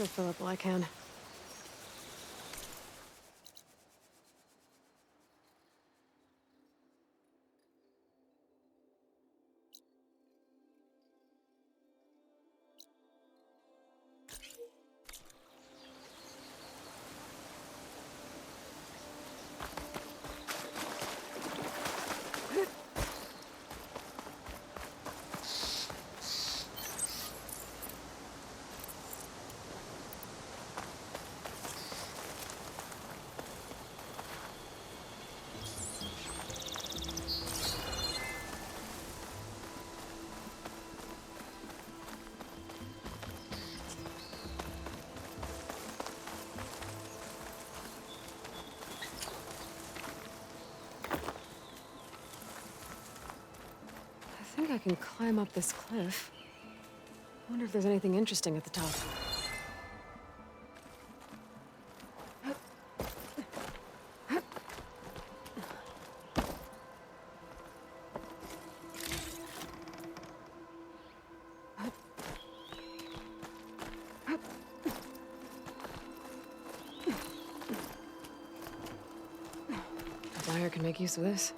I'll fill up while I can. I think I can climb up this cliff. I wonder if there's anything interesting at the top. The buyer can make use of this.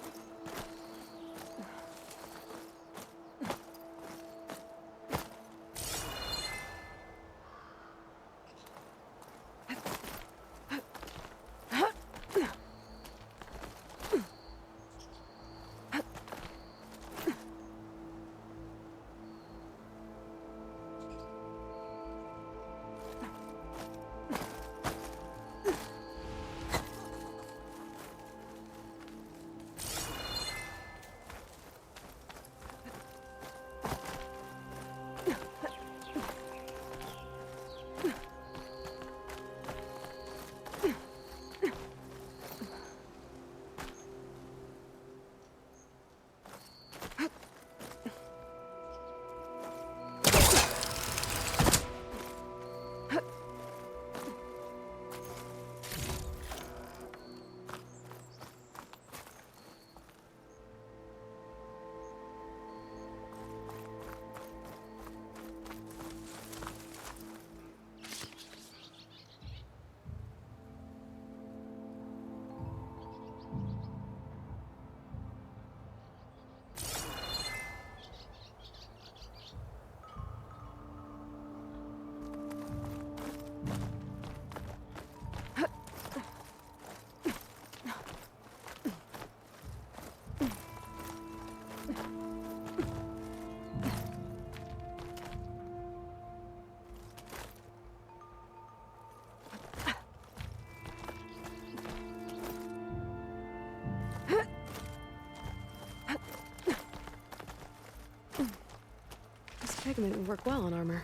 Pigment would work well on armor.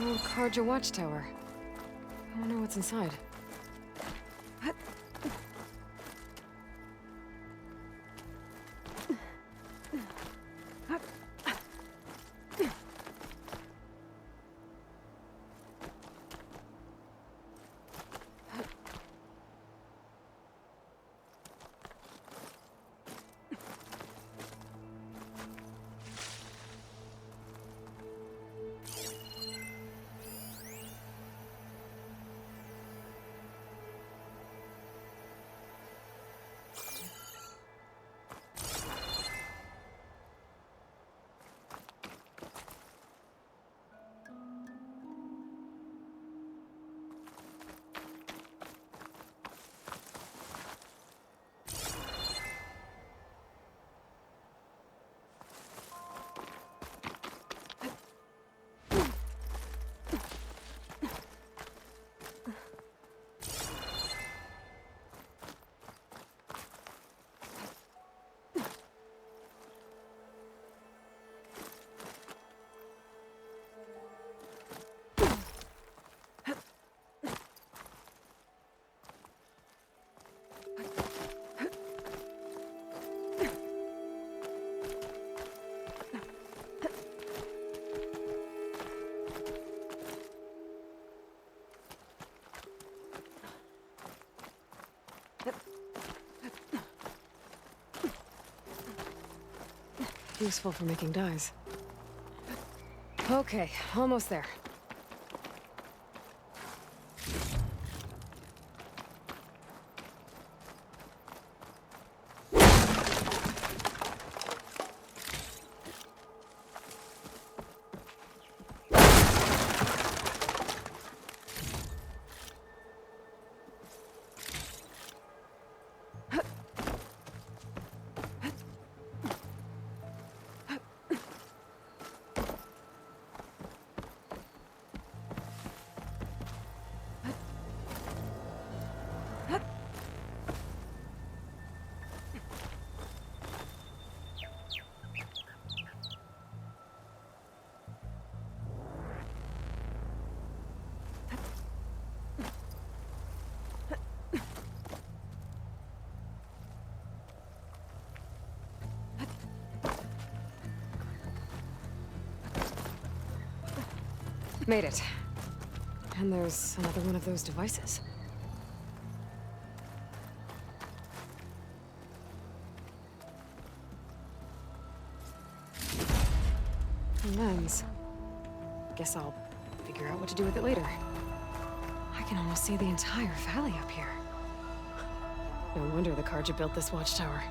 Old Karja watchtower. I wonder what's inside. useful for making dyes. Okay, almost there. Made it. And there's another one of those devices. A lens. Guess I'll figure out what to do with it later. I can almost see the entire valley up here. No wonder the Carja built this watchtower.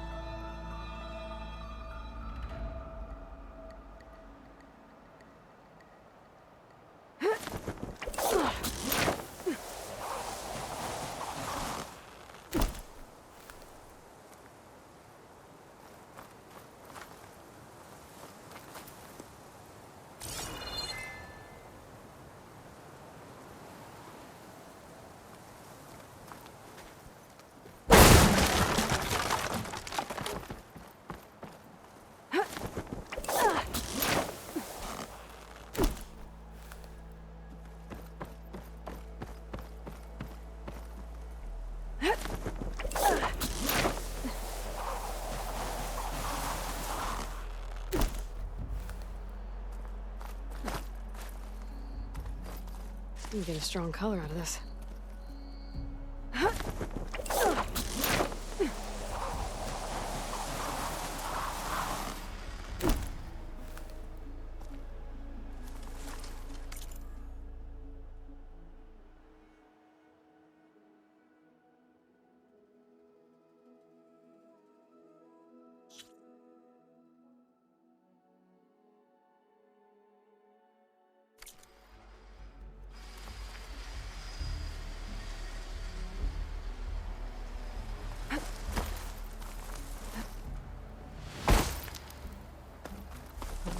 You get a strong color out of this.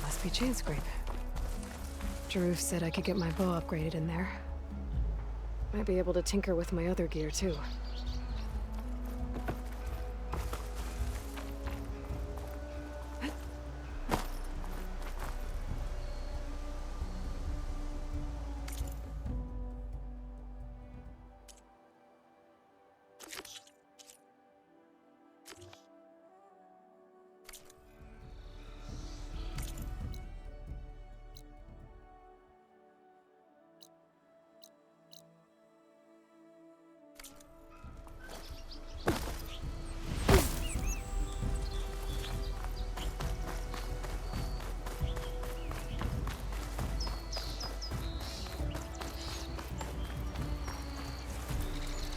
Must be chain scrape. Jaruf said I could get my bow upgraded in there. Might be able to tinker with my other gear too.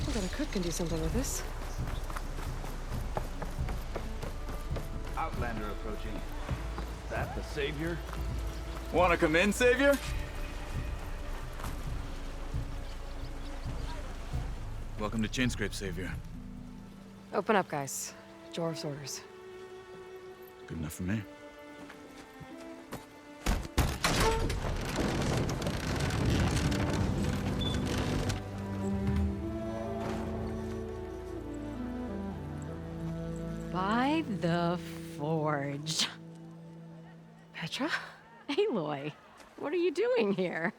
I bet a cook can do something with this. Outlander approaching. Is that the Savior? Wanna come in, Savior? Welcome to Chainscrape, Savior. Open up, guys. Jorv's orders. Good enough for me. By the Forge. Petra? Aloy, what are you doing here?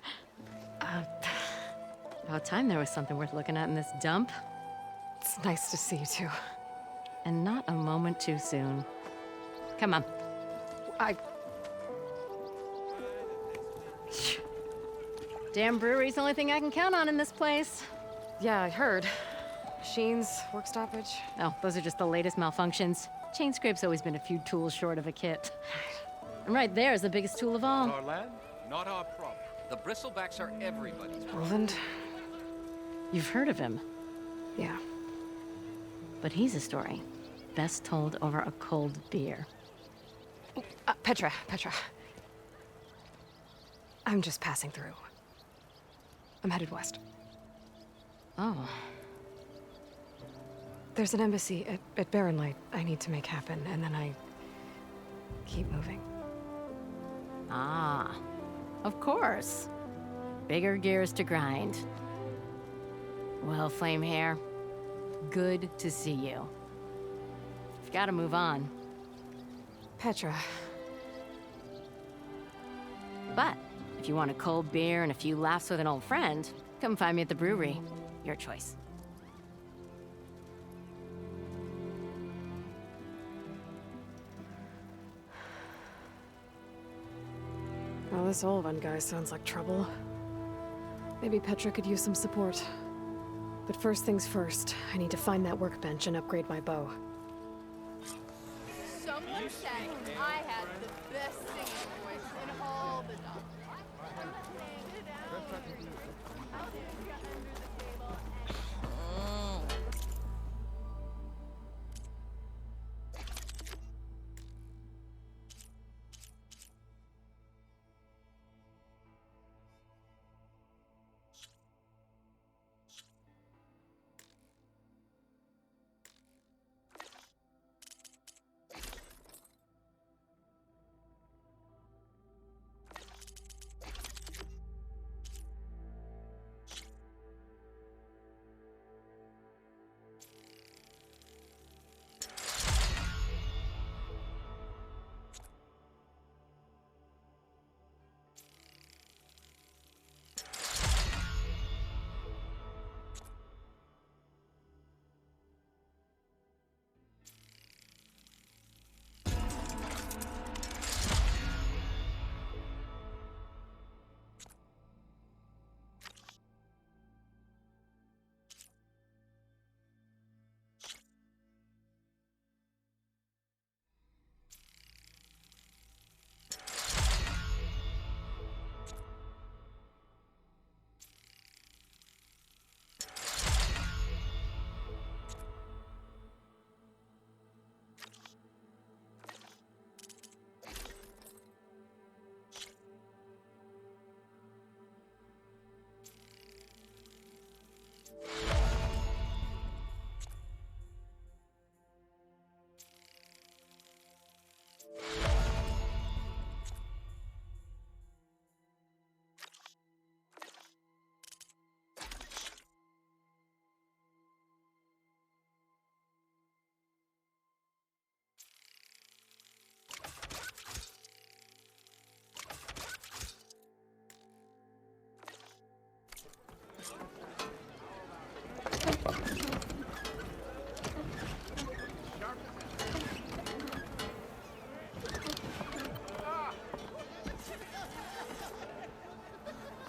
About time there was something worth looking at in this dump. It's nice to see you too. And not a moment too soon. Come on. Damn brewery's the only thing I can count on in this place. Yeah, I heard. Machines, work stoppage. Oh, those are just the latest malfunctions. Chainscrape's always been a few tools short of a kit. And right there is the biggest tool of all. Our land, not our problem. The bristlebacks are everybody's problem. Roland? You've heard of him, Yeah. but he's a story best told over a cold beer. Petra. I'm just passing through. I'm headed west. Oh, There's an embassy at Barren Light I need to make happen, and then I keep moving. ah, of course. Bigger gears to grind. Well, Flamehair, good to see you. You've got to move on. Petra. But if you want a cold beer and a few laughs with an old friend, come find me at the brewery. Your choice. Well, this Olvan guy sounds like trouble. Maybe Petra could use some support. But first things first, I need to find that workbench and upgrade my bow. Someone said I had the best singing voice in all the novels.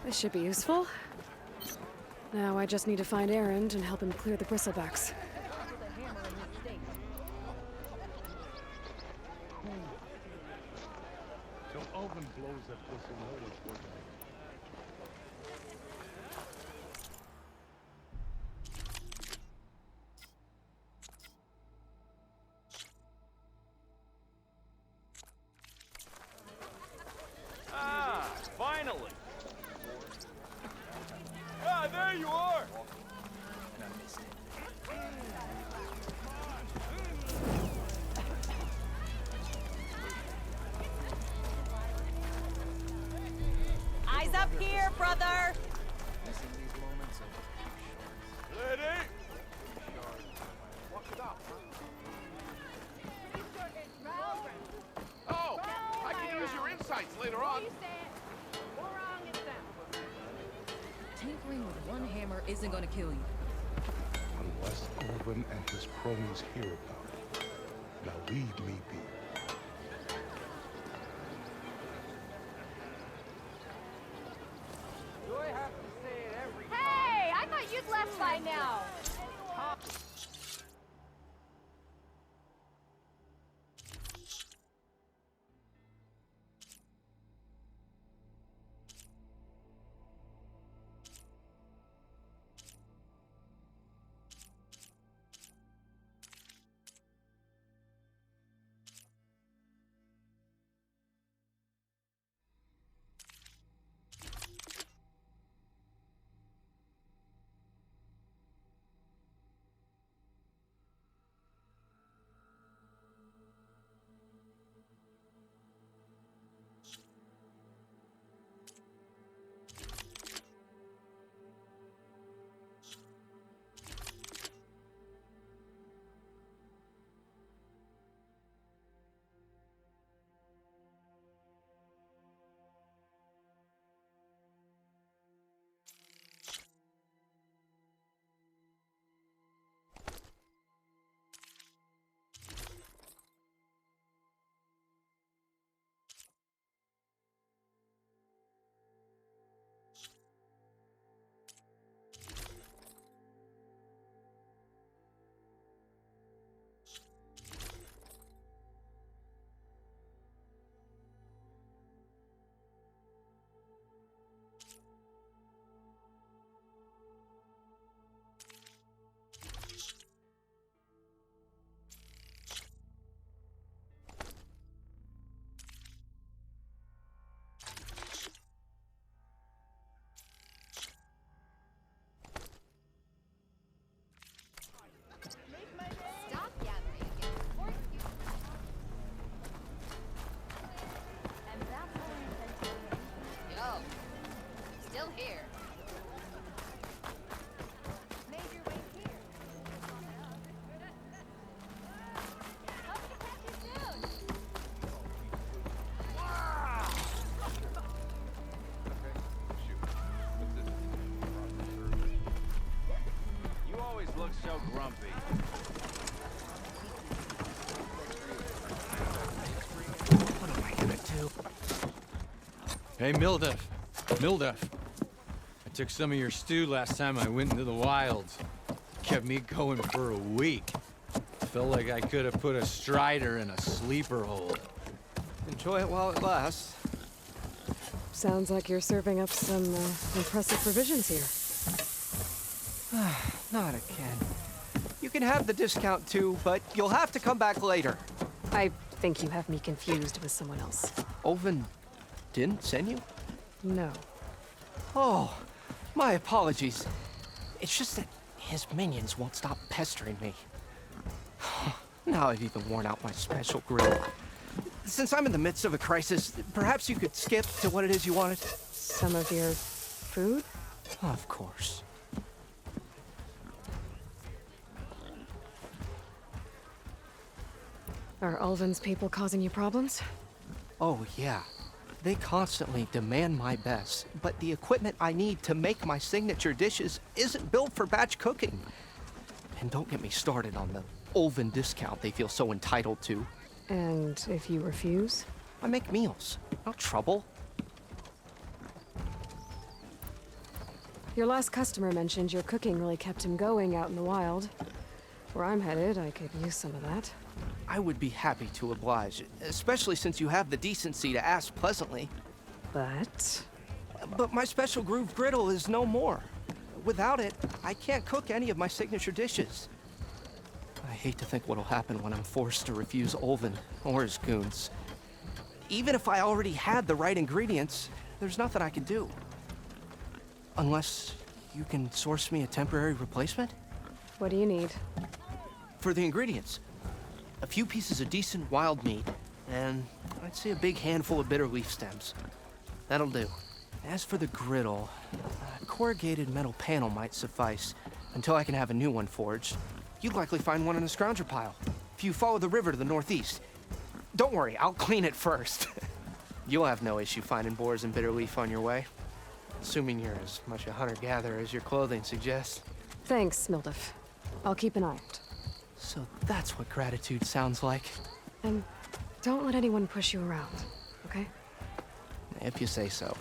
This should be useful. Now I just need to find Erend and help him clear the bristlebacks. So Alvin blows that whistle no one's working. Ah, finally! Ah, there you are! Eyes up here, brother! Ready? Oh, I can use your insights later on. Tinkering with one hammer isn't gonna kill you. Unless Orban and his cronies hear about it. Now leave me be. Hey, I thought you'd left by now. still here. Made your way here. Hope to catch you soon. You always look so grumpy. What am I gonna do? Hey, Mildef. Mildef. I took some of your stew last time I went into the wilds. Kept me going for a week. Felt like I could have put a strider in a sleeper hole. Enjoy it while it lasts. Sounds like you're serving up some impressive provisions here. Not again. You can have the discount too, but you'll have to come back later. I think you have me confused with someone else. Oven didn't send you? No. Oh, my apologies. It's just that his minions won't stop pestering me. Now I've even worn out my special grill. Since I'm in the midst of a crisis, perhaps you could skip to what it is you wanted? Some of your food? Of course. Are Ulvin's people causing you problems? Oh, yeah. They constantly demand my best, but the equipment I need to make my signature dishes isn't built for batch cooking. And don't get me started on the Ulvin discount they feel so entitled to. And if you refuse? I make meals, no trouble. Your last customer mentioned your cooking really kept him going out in the wild. Where I'm headed, I could use some of that. I would be happy to oblige, especially since you have the decency to ask pleasantly. But my special groove griddle is no more. Without it, I can't cook any of my signature dishes. I hate to think what'll happen when I'm forced to refuse Ulvin or his goons. Even if I already had the right ingredients, there's nothing I can do. Unless you can source me a temporary replacement? what do you need? For the ingredients, a few pieces of decent wild meat, and I'd say a big handful of bitter leaf stems. That'll do. As for the griddle, a corrugated metal panel might suffice until I can have a new one forged. You'd likely find one in a scrounger pile if you follow the river to the northeast. Don't worry, I'll clean it first. You'll have no issue finding boars and bitter leaf on your way, assuming you're as much a hunter-gatherer as your clothing suggests. Thanks, Mildef. I'll keep an eye out. So that's what gratitude sounds like. And don't let anyone push you around, okay? If you say so.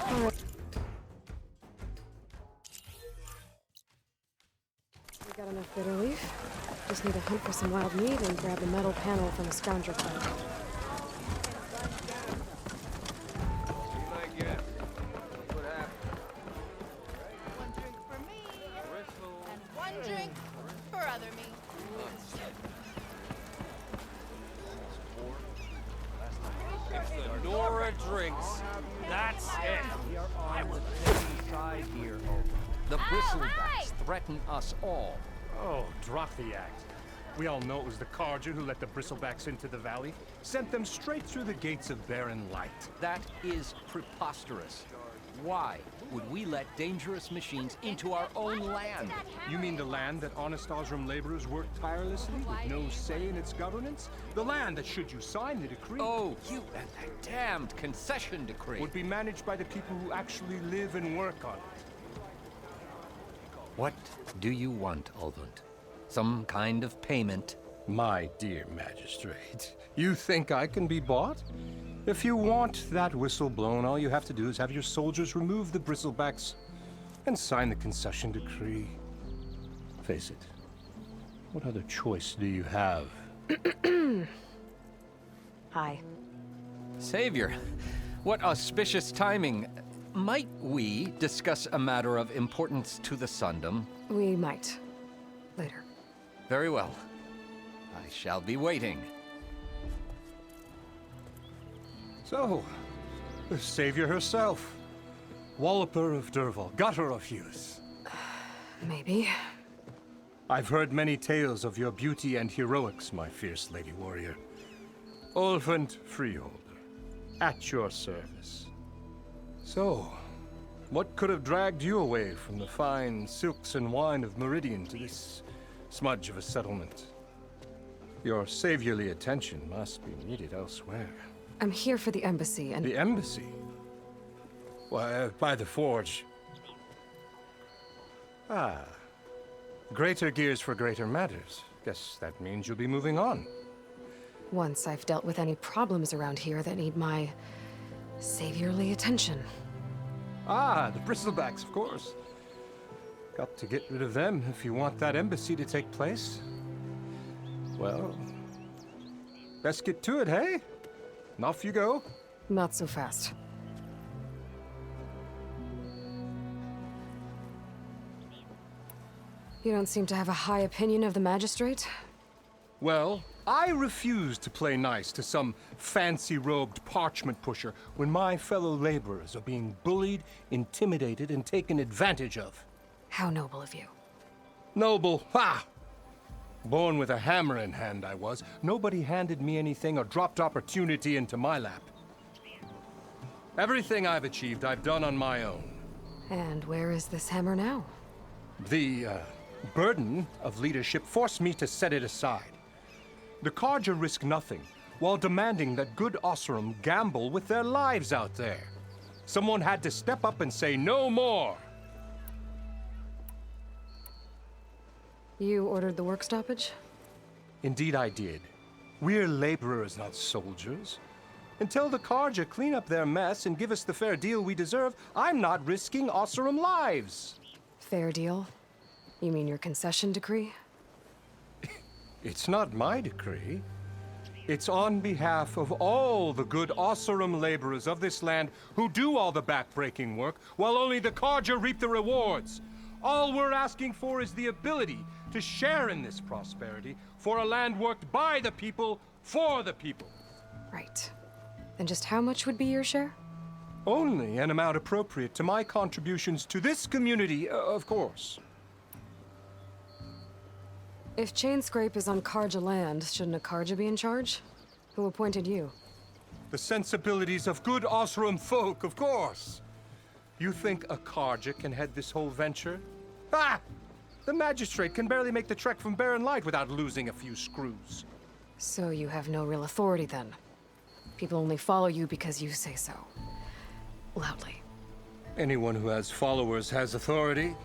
All right. We got enough bitter leaf. Just need to hunt for some wild meat and grab the metal panel from a scrounger pile. One drink for me, and one drink for other me. It's the Nora drinks. That's it. I will take inside here. The Bristlebacks threaten us all. Oh, drop the act. We all know it was the Carja who let the Bristlebacks into the valley, sent them straight through the gates of Barren Light. That is preposterous. Why would we let dangerous machines into our own land? You mean the land that honest Osram laborers work tirelessly with no say in its governance? The land that, should you sign the decree, Oh, you and that damned concession decree. would be managed by the people who actually live and work on it. What do you want, Ulvund? Some kind of payment? My dear magistrate, you think I can be bought? If you want that whistle blown, all you have to do is have your soldiers remove the bristlebacks and sign the concession decree. Face it, what other choice do you have? Hi. Savior, what auspicious timing. Might we discuss a matter of importance to the Sundom? We might. Later. Very well. I shall be waiting. So, the savior herself, Walloper of Derval, gutter of youth. Maybe. I've heard many tales of your beauty and heroics, my fierce lady warrior. Ulvund Freeholder. at your service. So, what could have dragged you away from the fine silks and wine of Meridian to this smudge of a settlement? Your saviorly attention must be needed elsewhere. I'm here for the embassy and... The embassy? Why, by the forge. Ah. Greater gears for greater matters. Guess that means you'll be moving on. Once I've dealt with any problems around here that need my saviorly attention. Ah, the bristlebacks, of course. Got to get rid of them if you want that embassy to take place. Well, best get to it, hey? And off you go. Not so fast. You don't seem to have a high opinion of the magistrate? Well, I refuse to play nice to some fancy-robed parchment pusher when my fellow laborers are being bullied, intimidated, and taken advantage of. How noble of you. Noble, ha! Born with a hammer in hand, I was. Nobody handed me anything or dropped opportunity into my lap. Everything I've achieved, I've done on my own. And where is this hammer now? The, burden of leadership forced me to set it aside. The Carja risk nothing, while demanding that good Osseram gamble with their lives out there. Someone had to step up and say no more. You ordered the work stoppage? Indeed I did. We're laborers, not soldiers. Until the Carja clean up their mess and give us the fair deal we deserve, I'm not risking Osseram lives. Fair deal? You mean your concession decree? It's not my decree. It's on behalf of all the good Osseram laborers of this land who do all the backbreaking work, while only the Carja reap the rewards. All we're asking for is the ability to share in this prosperity for a land worked by the people, for the people. Right. And just how much would be your share? Only an amount appropriate to my contributions to this community, of course. If Chainscrape is on Carja land, shouldn't a Carja be in charge? Who appointed you? The sensibilities of good Osseram folk, of course. You think a Carja can head this whole venture? Ah! The magistrate can barely make the trek from Barren Light without losing a few screws. So you have no real authority then? People only follow you because you say so. Loudly. Anyone who has followers has authority.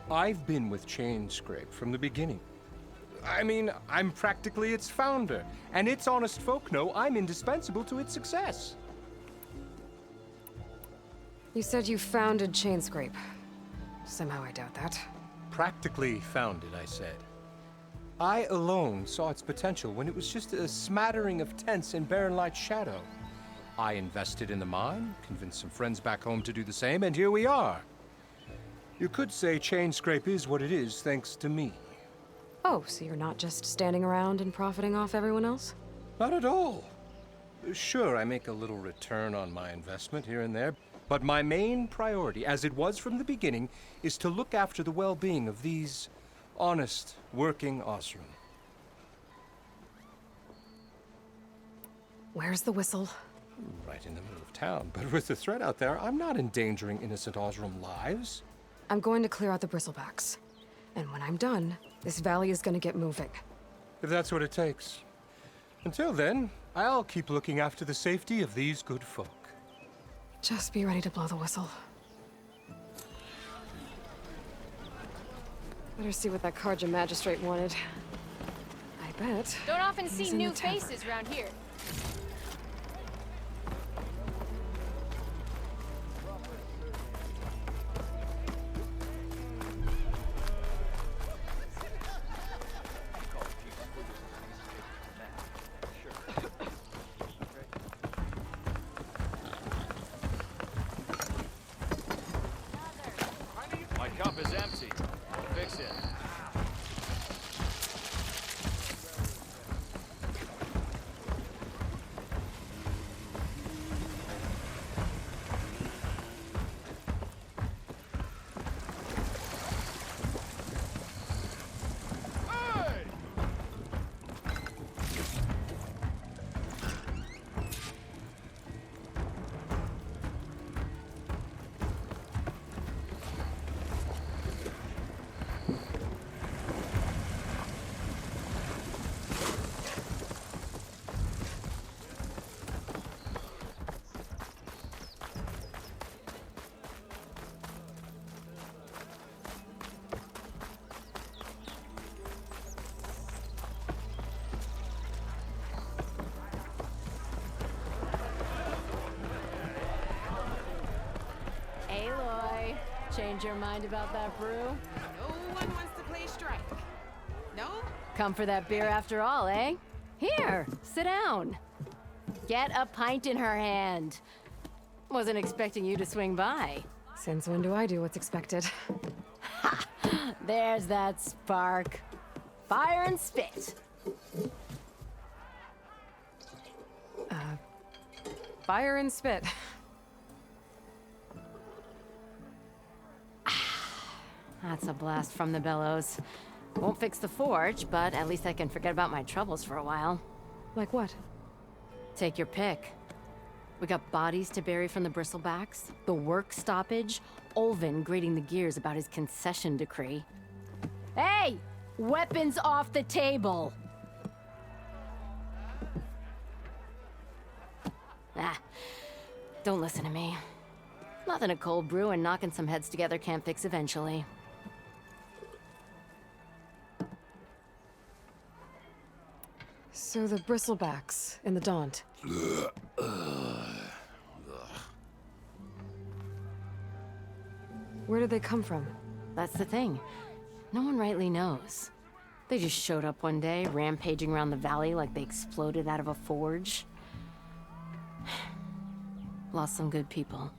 I've been with Chainscrape from the beginning. I mean, I'm practically its founder, and its honest folk know I'm indispensable to its success. You said you founded Chainscrape. Somehow I doubt that. Practically founded, I said. I alone saw its potential when it was just a smattering of tents in Barren Light's shadow. I invested in the mine, convinced some friends back home to do the same, and here we are. You could say Chainscrape is what it is thanks to me. Oh, so you're not just standing around and profiting off everyone else? Not at all. Sure, I make a little return on my investment here and there, but my main priority, as it was from the beginning, is to look after the well-being of these honest, working Osseram. Where's the whistle? Right in the middle of town, but with the threat out there, I'm not endangering innocent Osseram lives. I'm going to clear out the bristlebacks. And when I'm done, this valley is going to get moving. If that's what it takes. Until then, I'll keep looking after the safety of these good folk. Just be ready to blow the whistle. Better see what that Carja magistrate wanted. I bet. Don't often he's see in new the tavern. faces around here. My cup is empty. Fix it. change your mind about that brew? No one wants to play strike. No? Come for that beer after all, eh? Here, sit down. Get a pint in her hand. Wasn't expecting you to swing by. Since when do I do what's expected? There's that spark. Fire and spit. Fire and spit. That's a blast from the bellows. Won't fix the forge, but at least I can forget about my troubles for a while. Like what? Take your pick. We got bodies to bury from the bristlebacks, the work stoppage, Olvin grating the gears about his concession decree. Hey! Weapons off the table! Ah, don't listen to me. Nothing a cold brew and knocking some heads together can't fix eventually. So the bristlebacks in the Daunt. Where did they come from? That's the thing. No one rightly knows. They just showed up one day, rampaging around the valley like they exploded out of a forge. Lost some good people.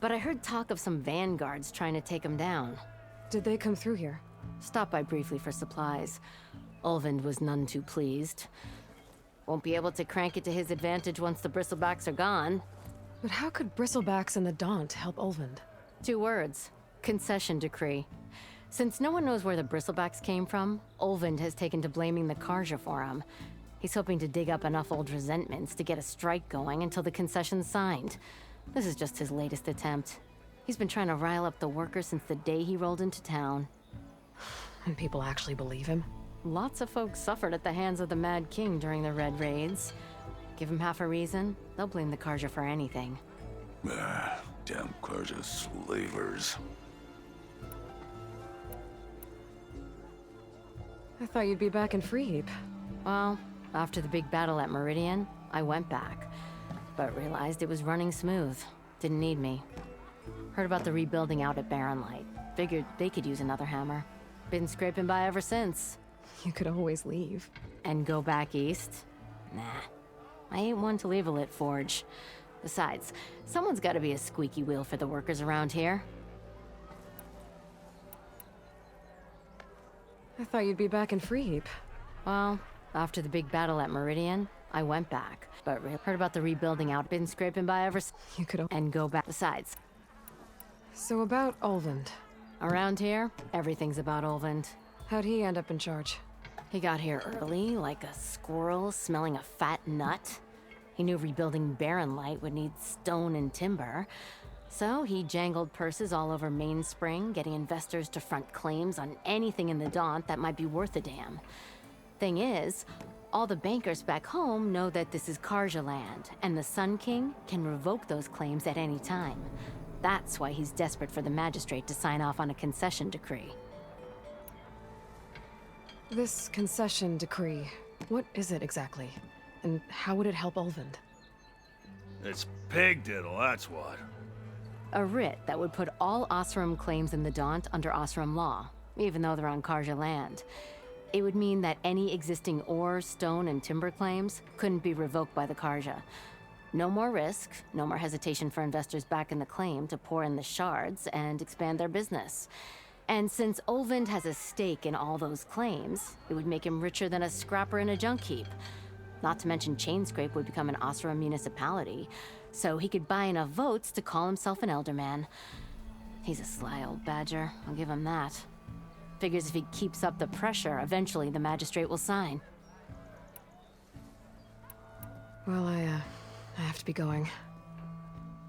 But I heard talk of some vanguards trying to take them down. Did they come through here? Stopped by briefly for supplies. Ulvund was none too pleased. Won't be able to crank it to his advantage once the bristlebacks are gone. But how could bristlebacks and the Daunt help Ulvund? 2 words. Concession decree. Since no one knows where the bristlebacks came from, Ulvund has taken to blaming the Karja for him. He's hoping to dig up enough old resentments to get a strike going until the concession's signed. This is just his latest attempt. He's been trying to rile up the workers since the day he rolled into town. And people actually believe him? Lots of folks suffered at the hands of the Mad King during the Red Raids. Give him half a reason, they'll blame the Karja for anything. Damn Karja slavers. I thought you'd be back in Freeheap. Well, after the big battle at Meridian, I went back. But realized it was running smooth. Didn't need me. Heard about the rebuilding out at Barren Light. Figured they could use another hammer. Been scraping by ever since. You could always leave. And go back east? Nah. I ain't one to leave a lit forge. Besides, someone's gotta be a squeaky wheel for the workers around here. I thought you'd be back in Freeheap. Well, after the big battle at Meridian, I went back. But heard about the rebuilding out. Been scraping by ever since. You could and go back. Besides. So about Ulvund. Around here, everything's about Ulvund. How'd he end up in charge? He got here early, like a squirrel smelling a fat nut. He knew rebuilding Barren Light would need stone and timber. So he jangled purses all over Mainspring, getting investors to front claims on anything in the Daunt that might be worth a damn. Thing is, all the bankers back home know that this is Karja land, and the Sun King can revoke those claims at any time. That's why he's desperate for the magistrate to sign off on a concession decree. This concession decree, what is it exactly? And how would it help Ulvund? It's pig diddle, that's what. A writ that would put all Osram claims in the Daunt under Osram law, even though they're on Karja land. It would mean that any existing ore, stone, and timber claims couldn't be revoked by the Karja. No more risk, no more hesitation for investors back in the claim to pour in the shards and expand their business. And since Ulvund has a stake in all those claims, it would make him richer than a scrapper in a junk heap. Not to mention Chainscrape would become an Osram municipality, so he could buy enough votes to call himself an elderman. He's a sly old badger, I'll give him that. Figures if he keeps up the pressure, eventually the magistrate will sign. Well, I have to be going.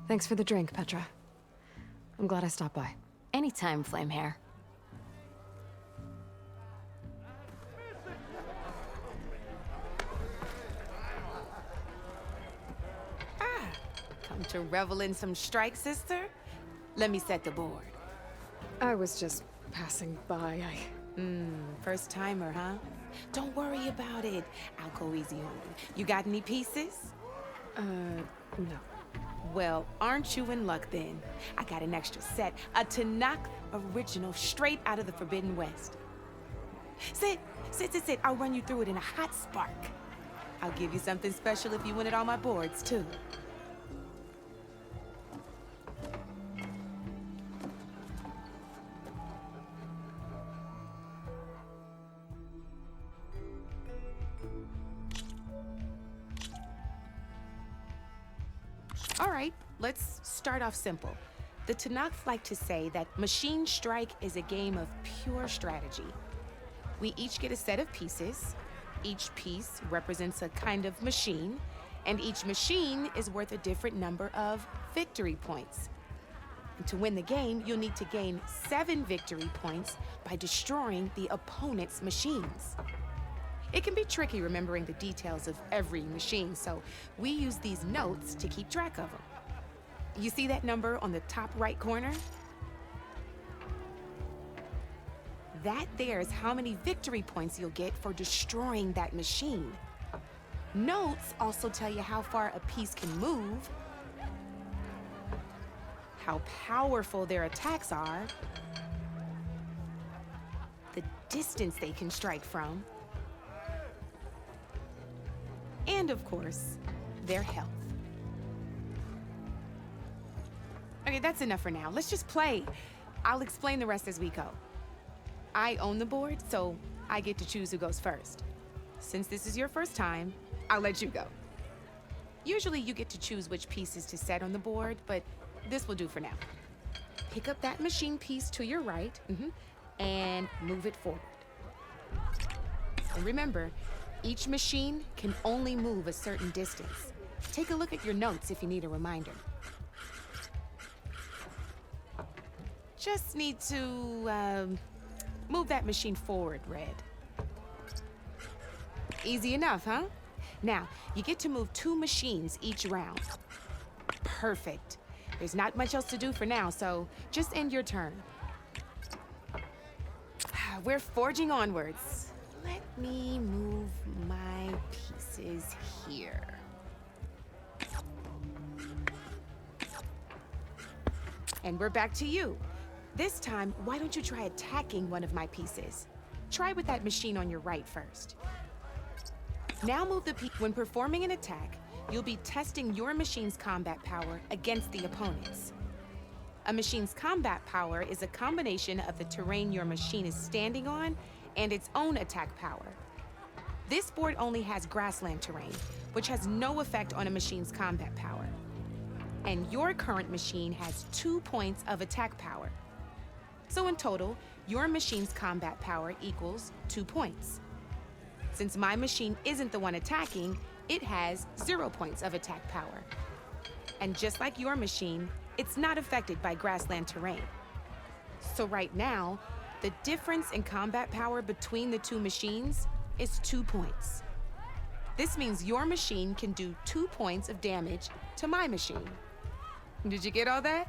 Thanks for the drink, Petra. I'm glad I stopped by. Anytime, Flamehair. Come to revel in some strike, sister? Let me set the board. I was just passing by. First timer, huh? Don't worry about it. I'll go easy on you. You got any pieces? No. Well, aren't you in luck then? I got an extra set, a Tanakh original straight out of the Forbidden West. Sit. I'll run you through it in a hot spark. I'll give you something special if you win at all my boards, too. All right, let's start off simple. The Tanakh like to say that Machine Strike is a game of pure strategy. We each get a set of pieces. Each piece represents a kind of machine, and each machine is worth a different number of victory points. And to win the game, you'll need to gain 7 victory points by destroying the opponent's machines. It can be tricky remembering the details of every machine, so we use these notes to keep track of them. You see that number on the top right corner? That there is how many victory points you'll get for destroying that machine. Notes also tell you how far a piece can move, how powerful their attacks are, the distance they can strike from, and of course, their health. Okay, that's enough for now. Let's just play. I'll explain the rest as we go. I own the board, so I get to choose who goes first. Since this is your first time, I'll let you go. Usually you get to choose which pieces to set on the board, but this will do for now. Pick up that machine piece to your right, and move it forward. And remember, each machine can only move a certain distance. Take a look at your notes if you need a reminder. Just need to, move that machine forward, Red. Easy enough, huh? Now, you get to move 2 machines each round. Perfect. There's not much else to do for now, so just end your turn. We're forging onwards. Let me move my pieces here. And we're back to you. This time, why don't you try attacking one of my pieces? Try with that machine on your right first. Now move the piece. When performing an attack, you'll be testing your machine's combat power against the opponent's. A machine's combat power is a combination of the terrain your machine is standing on and its own attack power. This board only has grassland terrain, which has no effect on a machine's combat power. And your current machine has 2 points of attack power. So in total, your machine's combat power equals 2 points. Since my machine isn't the one attacking, it has 0 points of attack power. And just like your machine, it's not affected by grassland terrain. So right now, the difference in combat power between the 2 machines is 2 points. This means your machine can do 2 points of damage to my machine. Did you get all that?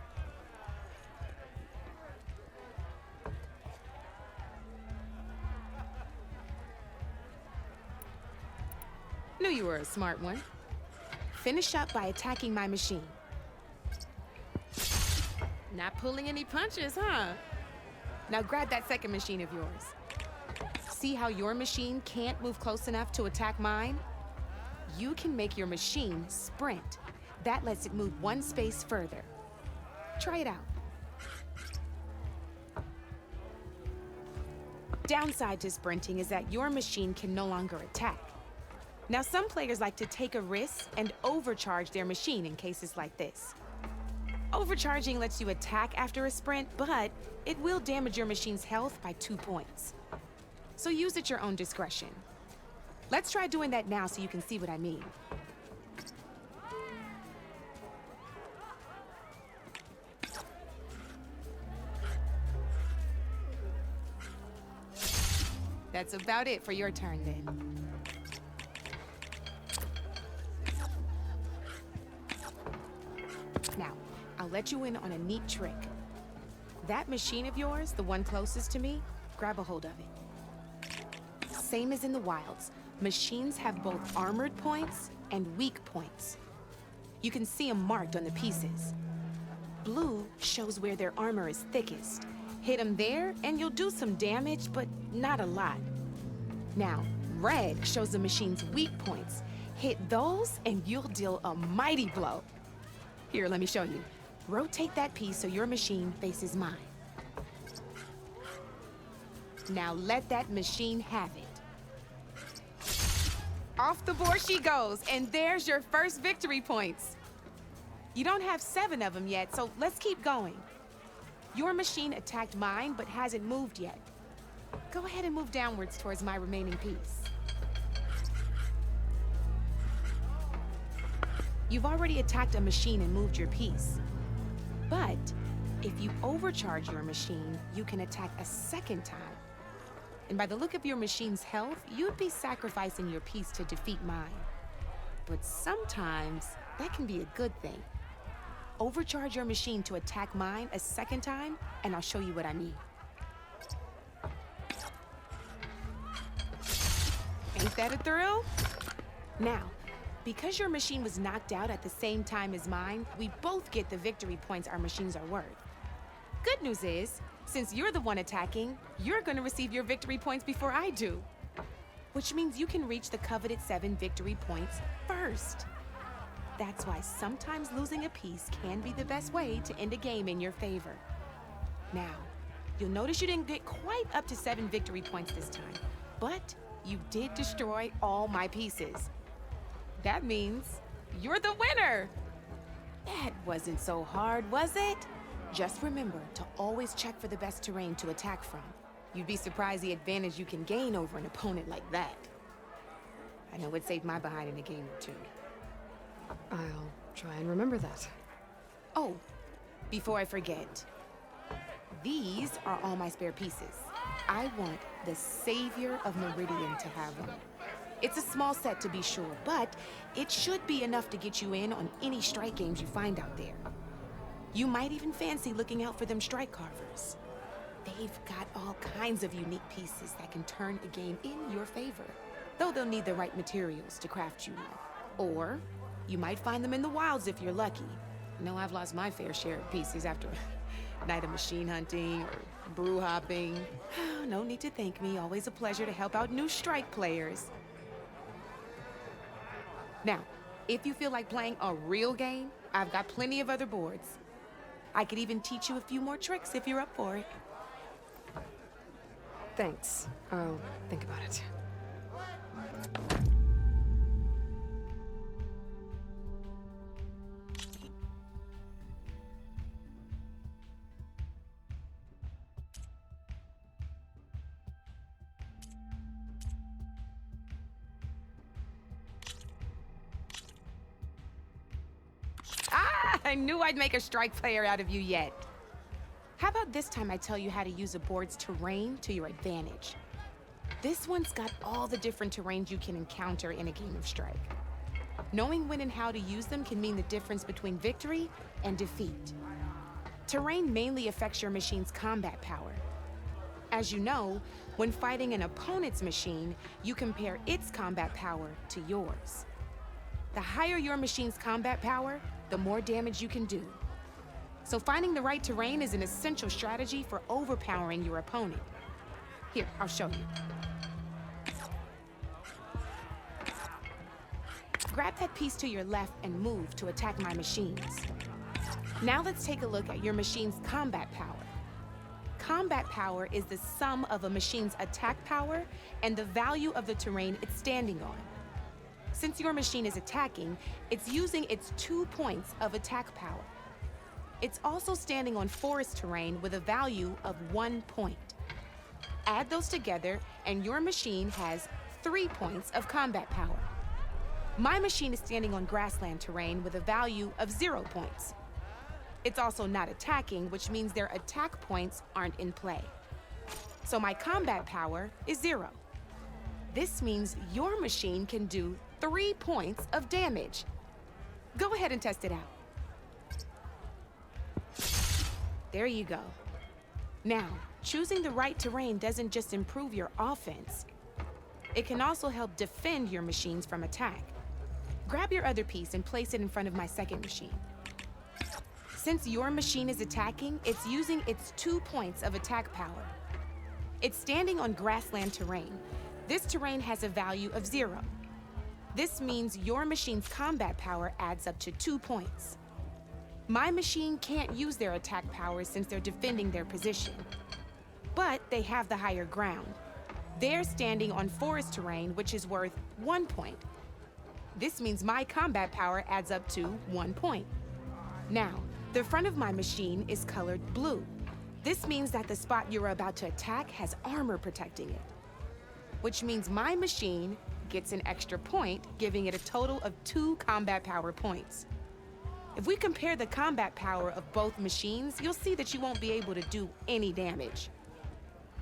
Knew you were a smart one. Finish up by attacking my machine. Not pulling any punches, huh? Now grab that second machine of yours. See how your machine can't move close enough to attack mine? You can make your machine sprint. That lets it move 1 space further. Try it out. Downside to sprinting is that your machine can no longer attack. Now, some players like to take a risk and overcharge their machine in cases like this. Overcharging lets you attack after a sprint, but it will damage your machine's health by 2 points. So use at your own discretion. Let's try doing that now so you can see what I mean. That's about it for your turn then. Now, I'll let you in on a neat trick. That machine of yours, the one closest to me, grab a hold of it. Same as in the wilds, machines have both armored points and weak points. You can see them marked on the pieces. Blue shows where their armor is thickest. Hit them there, and you'll do some damage, but not a lot. Now, red shows the machine's weak points. Hit those, and you'll deal a mighty blow. Here, let me show you. Rotate that piece so your machine faces mine. Now let that machine have it. Off the board she goes, and there's your first victory points. You don't have 7 of them yet, so let's keep going. Your machine attacked mine, but hasn't moved yet. Go ahead and move downwards towards my remaining piece. You've already attacked a machine and moved your piece. But if you overcharge your machine, you can attack a second time. And by the look of your machine's health, you'd be sacrificing your piece to defeat mine. But sometimes that can be a good thing. Overcharge your machine to attack mine a second time, and I'll show you what I mean. Ain't that a thrill? Now, because your machine was knocked out at the same time as mine, we both get the victory points our machines are worth. Good news is, since you're the one attacking, you're gonna receive your victory points before I do. Which means you can reach the coveted 7 victory points first. That's why sometimes losing a piece can be the best way to end a game in your favor. Now, you'll notice you didn't get quite up to 7 victory points this time, but you did destroy all my pieces. That means you're the winner! That wasn't so hard, was it? Just remember to always check for the best terrain to attack from. You'd be surprised the advantage you can gain over an opponent like that. I know it saved my behind in a game or two. I'll try and remember that. Oh, before I forget, these are all my spare pieces. I want the Savior of Meridian to have them. It's a small set to be sure, but it should be enough to get you in on any strike games you find out there. You might even fancy looking out for them strike carvers. They've got all kinds of unique pieces that can turn a game in your favor, though they'll need the right materials to craft you one. Or you might find them in the wilds if you're lucky. I know I've lost my fair share of pieces after a night of machine hunting or brew hopping. No need to thank me. Always a pleasure to help out new strike players. Now, if you feel like playing a real game, I've got plenty of other boards. I could even teach you a few more tricks if you're up for it. Thanks. I'll think about it. I knew I'd make a strike player out of you yet. How about this time I tell you how to use a board's terrain to your advantage? This one's got all the different terrains you can encounter in a game of strike. Knowing when and how to use them can mean the difference between victory and defeat. Terrain mainly affects your machine's combat power. As you know, when fighting an opponent's machine, you compare its combat power to yours. The higher your machine's combat power, the more damage you can do. So finding the right terrain is an essential strategy for overpowering your opponent. Here, I'll show you. Grab that piece to your left and move to attack my machines. Now let's take a look at your machine's combat power. Combat power is the sum of a machine's attack power and the value of the terrain it's standing on. Since your machine is attacking, it's using its 2 points of attack power. It's also standing on forest terrain with a value of 1 point. Add those together, and your machine has 3 points of combat power. My machine is standing on grassland terrain with a value of 0 points. It's also not attacking, which means their attack points aren't in play. So my combat power is 0. This means your machine can do 3 points of damage. Go ahead and test it out. There you go. Now, choosing the right terrain doesn't just improve your offense. It can also help defend your machines from attack. Grab your other piece and place it in front of my second machine. Since your machine is attacking, it's using its 2 points of attack power. It's standing on grassland terrain. This terrain has a value of 0. This means your machine's combat power adds up to 2 points. My machine can't use their attack power since they're defending their position. But they have the higher ground. They're standing on forest terrain, which is worth 1 point. This means my combat power adds up to 1 point. Now, the front of my machine is colored blue. This means that the spot you're about to attack has armor protecting it, which means my machine gets an extra point, giving it a total of 2 combat power points. If we compare the combat power of both machines, you'll see that you won't be able to do any damage.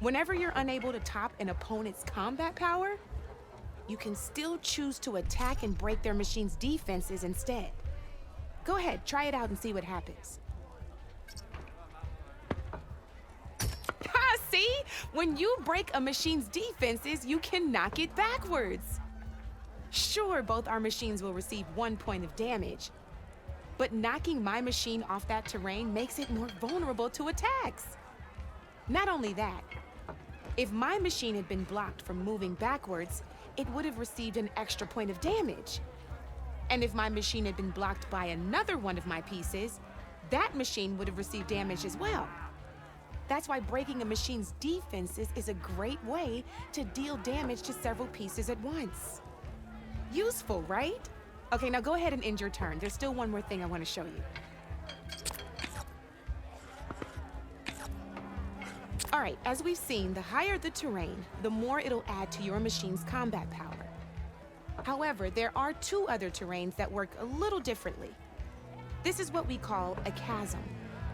Whenever you're unable to top an opponent's combat power, you can still choose to attack and break their machine's defenses instead. Go ahead, try it out and see what happens. Ha, see? When you break a machine's defenses, you can knock it backwards. Sure, both our machines will receive 1 point of damage, but knocking my machine off that terrain makes it more vulnerable to attacks. Not only that, if my machine had been blocked from moving backwards, it would have received an extra point of damage. And if my machine had been blocked by another one of my pieces, that machine would have received damage as well. That's why breaking a machine's defenses is a great way to deal damage to several pieces at once. Useful, right? Okay, now go ahead and end your turn. There's still one more thing I want to show you. All right, as we've seen, the higher the terrain, the more it'll add to your machine's combat power. However, there are 2 other terrains that work a little differently. This is what we call a chasm.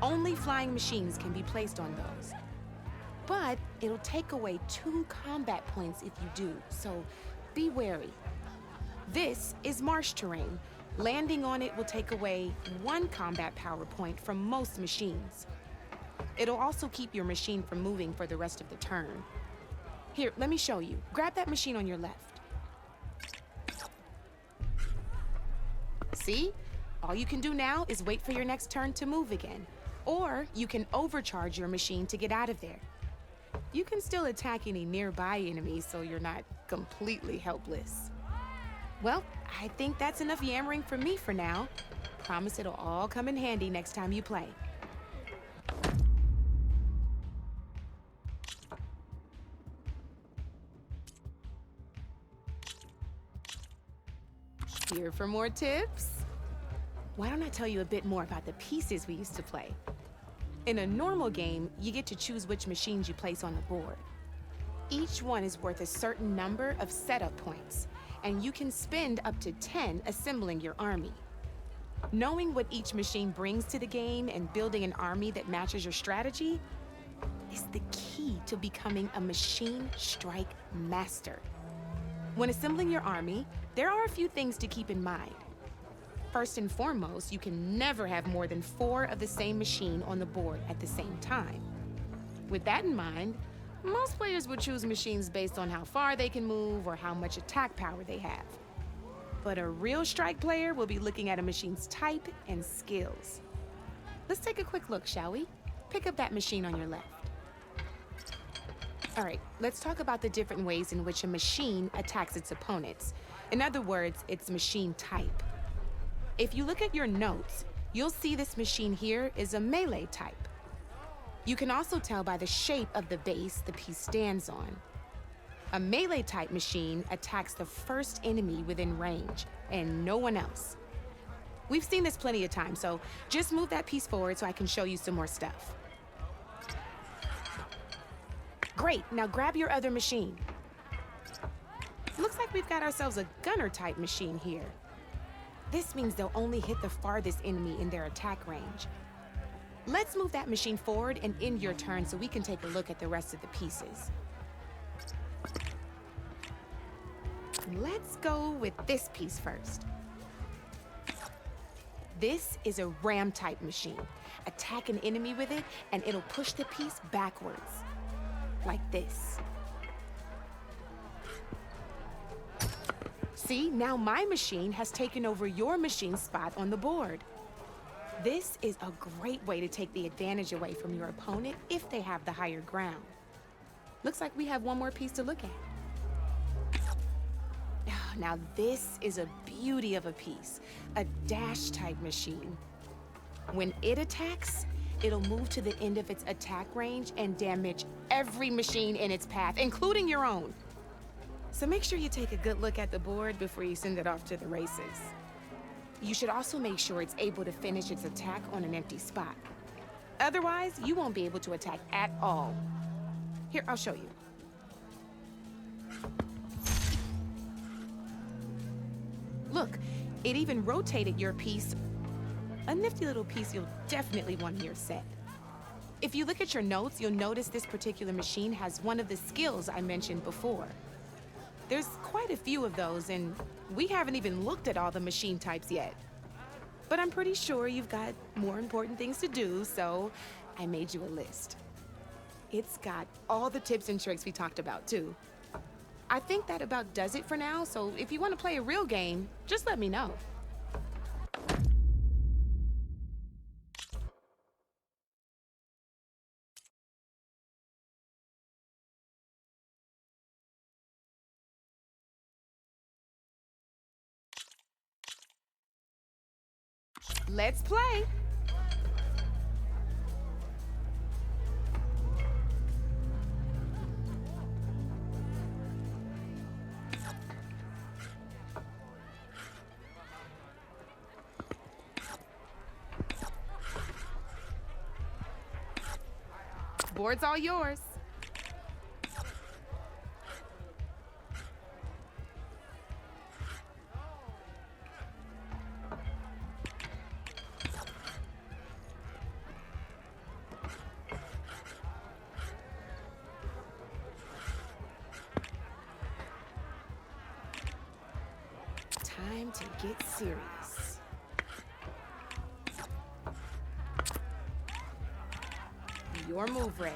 Only flying machines can be placed on those. But it'll take away 2 combat points if you do, so be wary. This is marsh terrain. Landing on it will take away 1 combat power point from most machines. It'll also keep your machine from moving for the rest of the turn. Here, let me show you. Grab that machine on your left. See? All you can do now is wait for your next turn to move again. Or you can overcharge your machine to get out of there. You can still attack any nearby enemies so you're not completely helpless. Well, I think that's enough yammering from me for now. Promise it'll all come in handy next time you play. Here for more tips? Why don't I tell you a bit more about the pieces we used to play? In a normal game, you get to choose which machines you place on the board. Each one is worth a certain number of setup points, and you can spend up to 10 assembling your army. Knowing what each machine brings to the game and building an army that matches your strategy is the key to becoming a machine strike master. When assembling your army, there are a few things to keep in mind. First and foremost, you can never have more than 4 of the same machine on the board at the same time. With that in mind, most players would choose machines based on how far they can move or how much attack power they have. But a real strike player will be looking at a machine's type and skills. Let's take a quick look, shall we? Pick up that machine on your left. All right, let's talk about the different ways in which a machine attacks its opponents. In other words, its machine type. If you look at your notes, you'll see this machine here is a melee type. You can also tell by the shape of the base the piece stands on. A melee type machine attacks the first enemy within range, and no one else. We've seen this plenty of times, so just move that piece forward so I can show you some more stuff. Great, now grab your other machine. Looks like we've got ourselves a gunner type machine here. This means they'll only hit the farthest enemy in their attack range. Let's move that machine forward and end your turn so we can take a look at the rest of the pieces. Let's go with this piece first. This is a ram type machine. Attack an enemy with it and it'll push the piece backwards. Like this. See, now my machine has taken over your machine's spot on the board. This is a great way to take the advantage away from your opponent if they have the higher ground. Looks like we have one more piece to look at. Now this is a beauty of a piece, a dash-type machine. When it attacks, it'll move to the end of its attack range and damage every machine in its path, including your own. So make sure you take a good look at the board before you send it off to the races. You should also make sure it's able to finish its attack on an empty spot. Otherwise, you won't be able to attack at all. Here, I'll show you. Look, it even rotated your piece. A nifty little piece you'll definitely want in your set. If you look at your notes, you'll notice this particular machine has one of the skills I mentioned before. There's quite a few of those, and we haven't even looked at all the machine types yet. But I'm pretty sure you've got more important things to do, so I made you a list. It's got all the tips and tricks we talked about, too. I think that about does it for now, so if you want to play a real game, just let me know. Let's play! Board's all yours. Time to get serious. Your move, Red.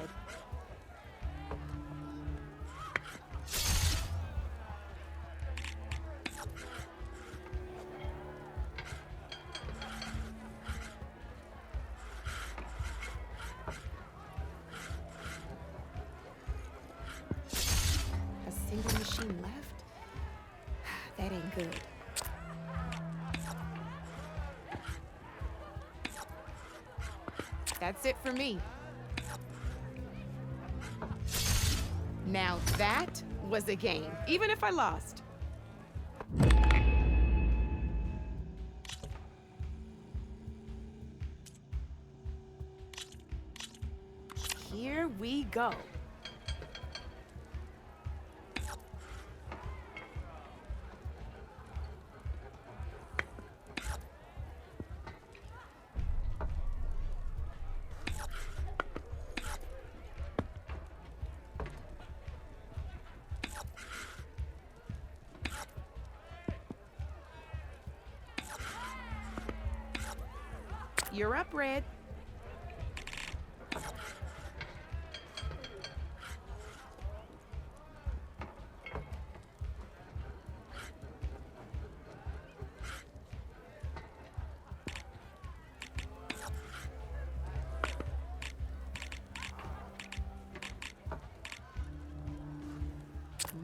A single machine left? That ain't good. That's it for me. Now that was a game, even if I lost. Here we go. You're up, Red.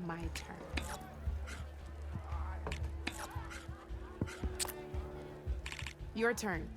My turn. Your turn.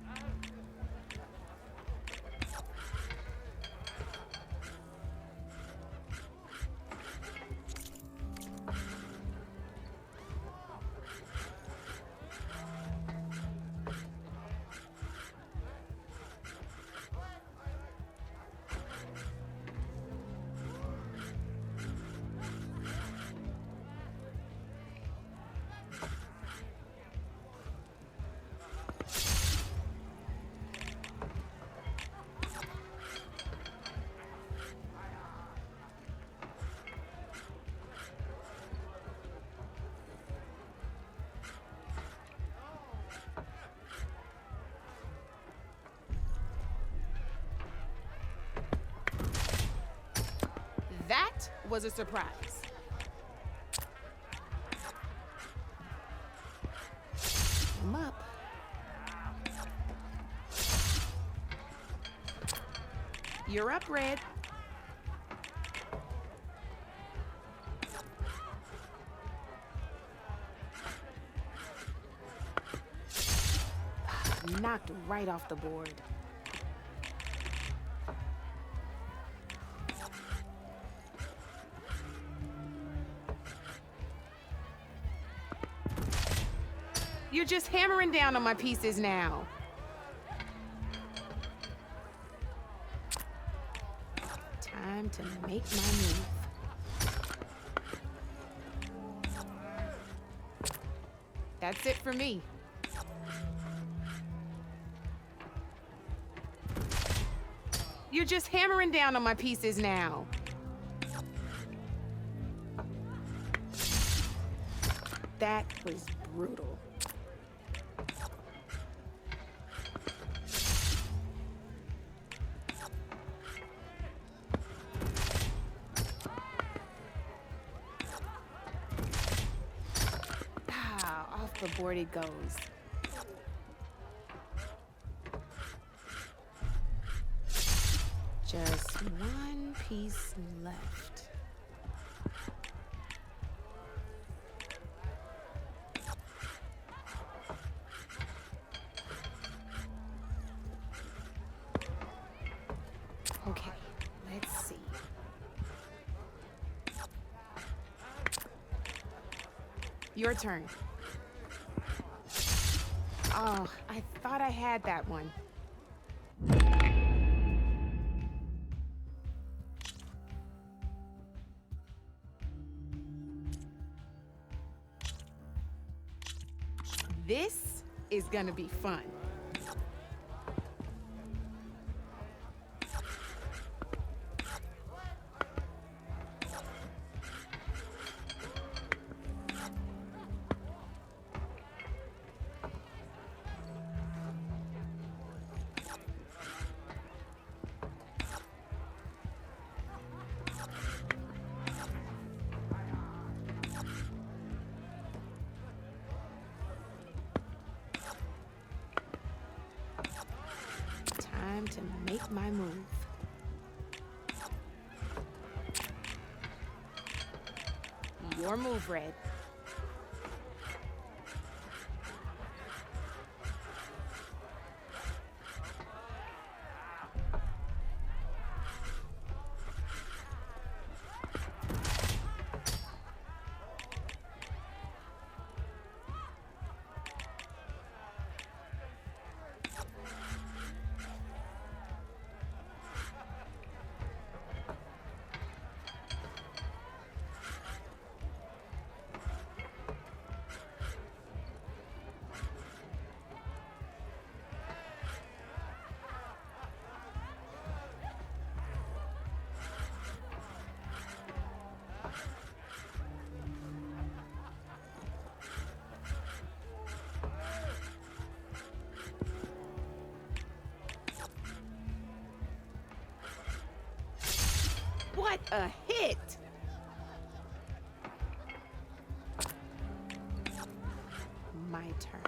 That was a surprise. You're up, Red. Knocked right off the board. You're just hammering down on my pieces now. Time to make my move. That's it for me. You're just hammering down on my pieces now. That was brutal. Off the board it goes. Just one piece left. Okay, let's see. Your turn. Oh, I thought I had that one. This is gonna be fun. Time to make my move. Your move, Red. What a hit! My turn.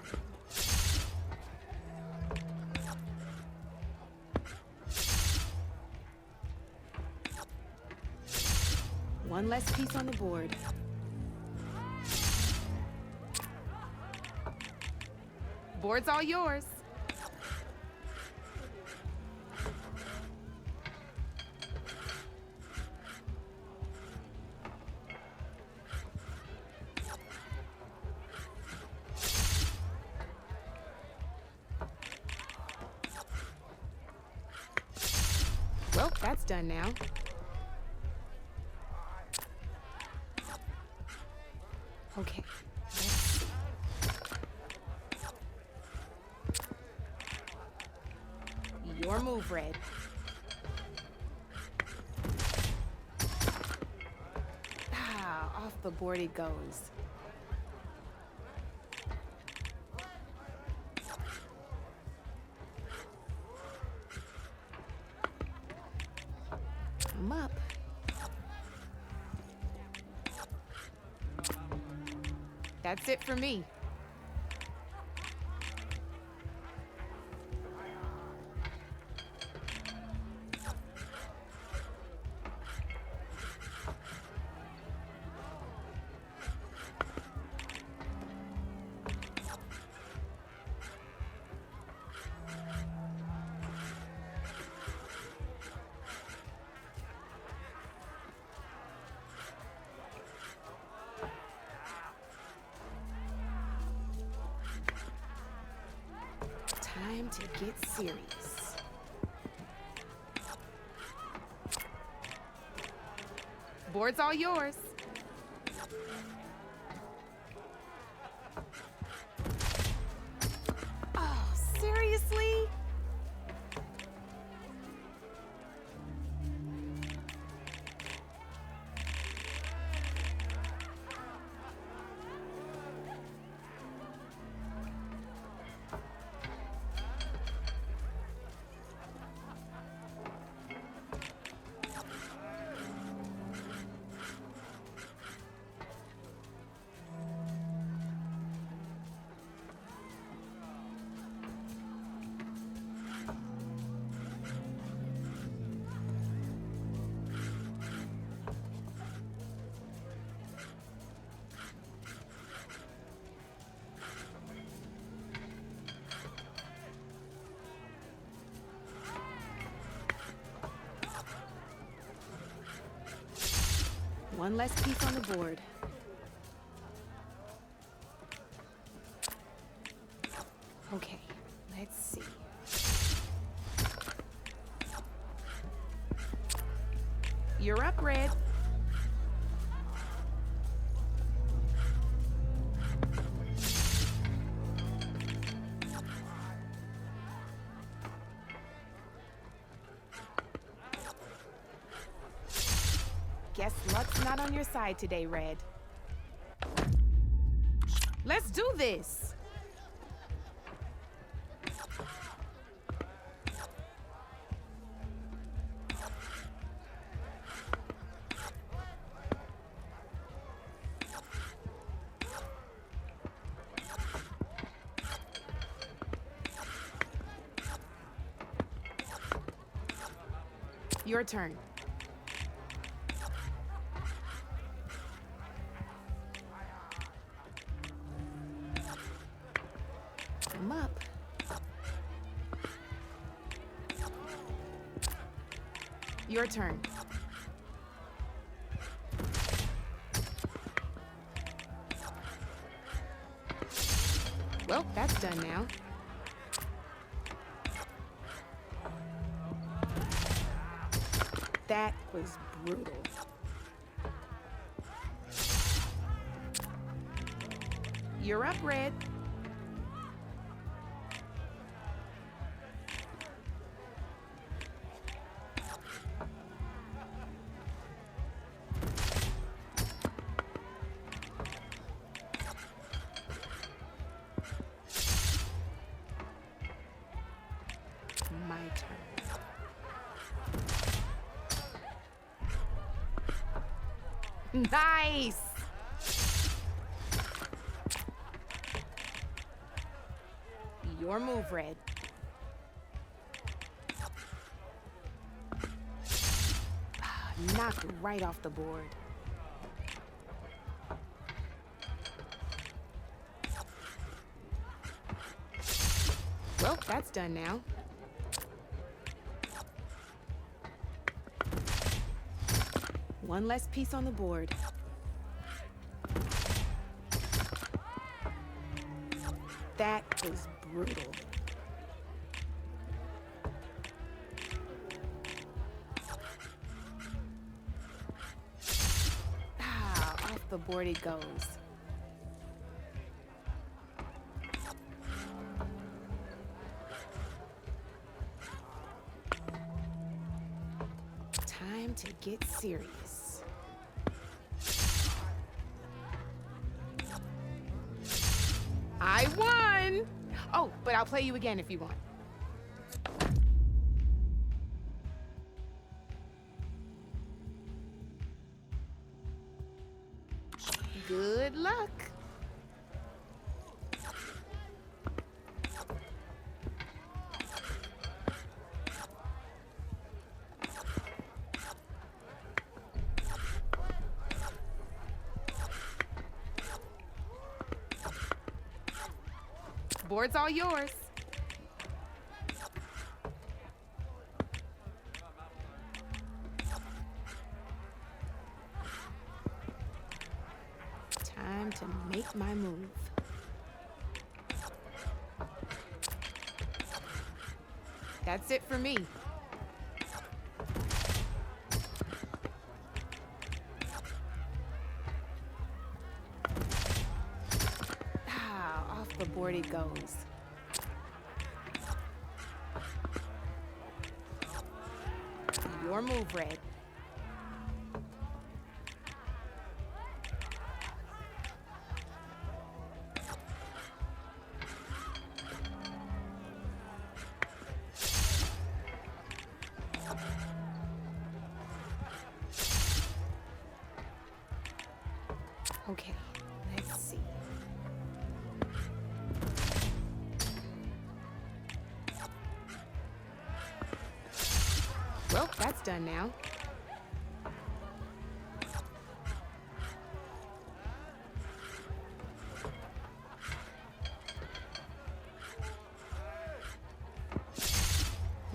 One less piece on the board. Board's all yours. Well, that's done now. Okay. Let's see. Your move, Red. Off the board it goes. I'm up. That's it for me. Time to get serious. Board's all yours. Oh, seriously? One less piece on the board. Okay, let's see. You're up, Red. Guess luck's not on your side today, Red. Let's do this! Your turn. Come up. Your turn. Well, that's done now. That was brutal. You're up, Red. My turn. Nice! Your move, Red. Knocked right off the board. Well, that's done now. One less piece on the board. That was brutal. Off the board it goes. Time to get serious. I won! Oh, but I'll play you again if you want. Good luck. Board's all yours. to make my move. That's it for me. Off the board it goes. Your move, Red. Okay, let's see. Well, that's done now.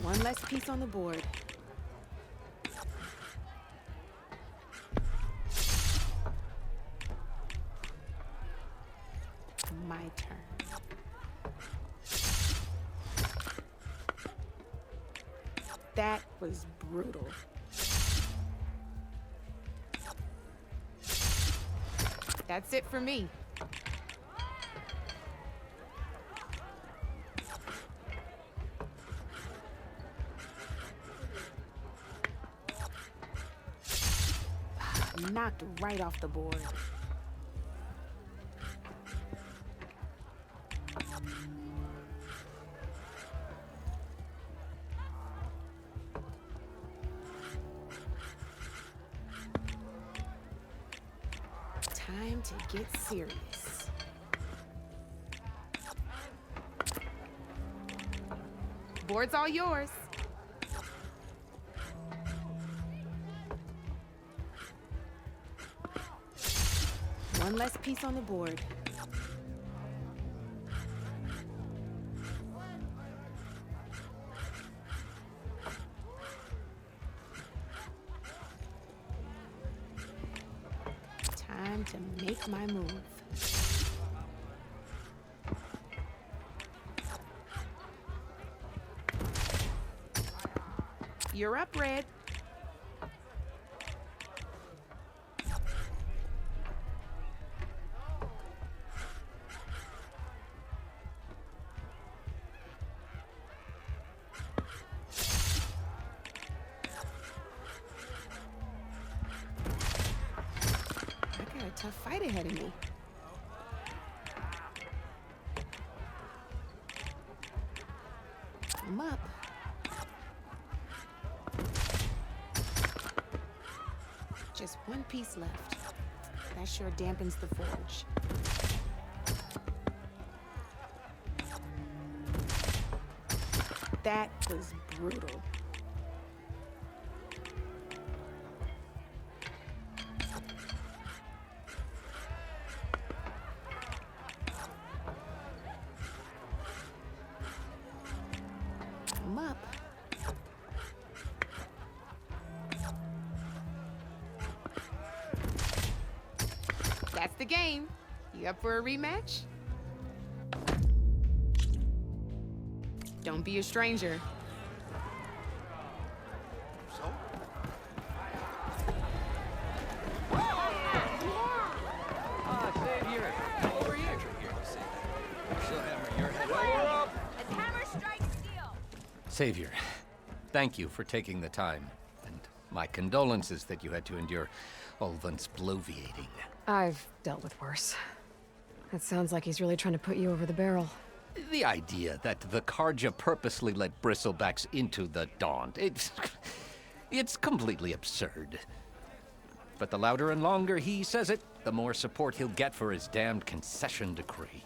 One less piece on the board. My turn. That was brutal. That's it for me. Knocked right off the board. Time to get serious. Board's all yours. One less piece on the board. Time to make my move. You're up, Red. Tough fight ahead of me. I'm up. Just one piece left. That sure dampens the forge. That was brutal. I'm up. That's the game. You up for a rematch? Don't be a stranger. Savior, over here. She'll hammer your head over. As hammer strikes steel. Savior, thank you for taking the time, and my condolences that you had to endure Ulvan's bloviating. I've dealt with worse. It sounds like he's really trying to put you over the barrel. The idea that the Karja purposely let bristlebacks into the Daunt, it's completely absurd. But the louder and longer he says it, the more support he'll get for his damned concession decree.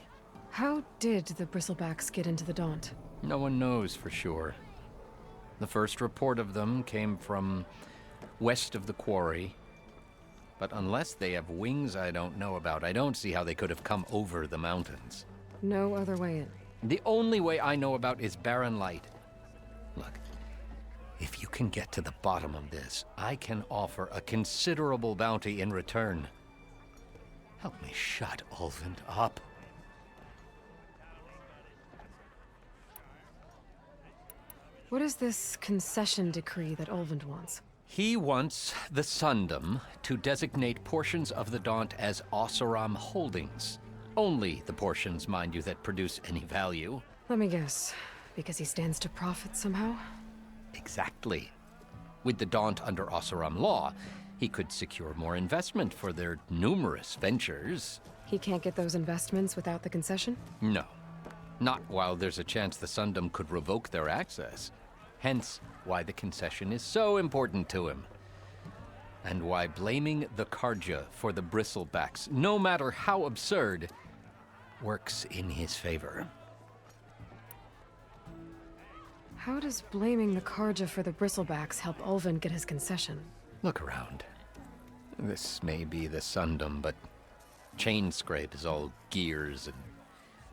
How did the bristlebacks get into the Daunt? No one knows for sure. The first report of them came from west of the quarry. But unless they have wings I don't know about, I don't see how they could have come over the mountains. No other way in. The only way I know about is barren light. Look, if you can get to the bottom of this, I can offer a considerable bounty in return. Help me shut Ulvund up. What is this concession decree that Ulvund wants? He wants the Sundom to designate portions of the Daunt as Oseram holdings. Only the portions, mind you, that produce any value. Let me guess. Because he stands to profit somehow? Exactly. With the Daunt under Oseram law, he could secure more investment for their numerous ventures. He can't get those investments without the concession? No. Not while there's a chance the Sundom could revoke their access. Hence, why the concession is so important to him. And why blaming the Karja for the bristlebacks, no matter how absurd, works in his favor. How does blaming the Karja for the bristlebacks help Ulvund get his concession? Look around. This may be the Sundom, but Chainscrape is all gears and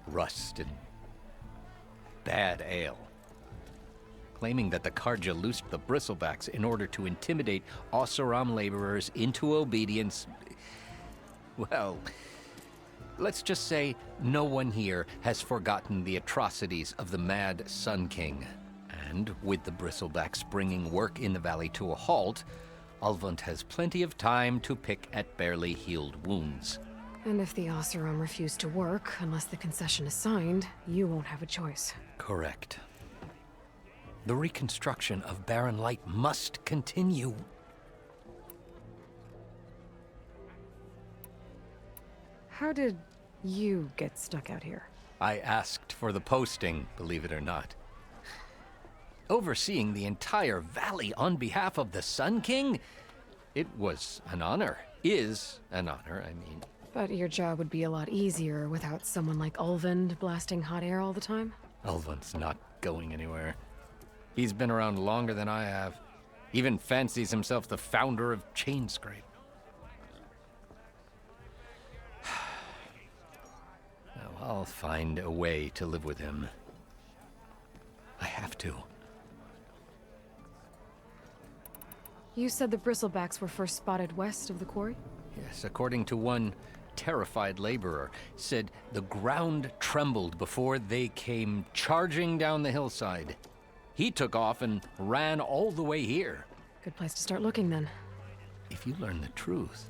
rust and bad ale. Claiming that the Karja loosed the bristlebacks in order to intimidate Oseram laborers into obedience. Well, let's just say no one here has forgotten the atrocities of the Mad Sun King. And with the bristlebacks bringing work in the valley to a halt, Ulvund has plenty of time to pick at barely healed wounds. And if the Oseram refuse to work, unless the concession is signed, you won't have a choice. Correct. The reconstruction of Barren Light must continue. How did you get stuck out here? I asked for the posting, believe it or not. Overseeing the entire valley on behalf of the Sun King? It was an honor. Is an honor, I mean. But your job would be a lot easier without someone like Ulvund blasting hot air all the time? Ulvund's not going anywhere. He's been around longer than I have. Even fancies himself the founder of Chainscrape. Now, I'll find a way to live with him. I have to. You said the bristlebacks were first spotted west of the quarry? Yes, according to one terrified laborer, said the ground trembled before they came charging down the hillside. He took off and ran all the way here. Good place to start looking, then. If you learn the truth,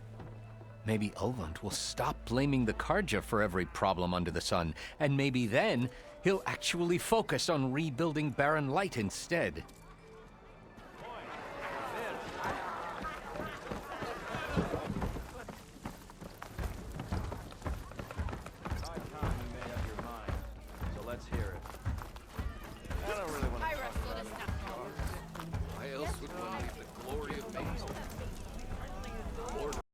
maybe Ulvund will stop blaming the Karja for every problem under the sun, and maybe then he'll actually focus on rebuilding Barren Light instead.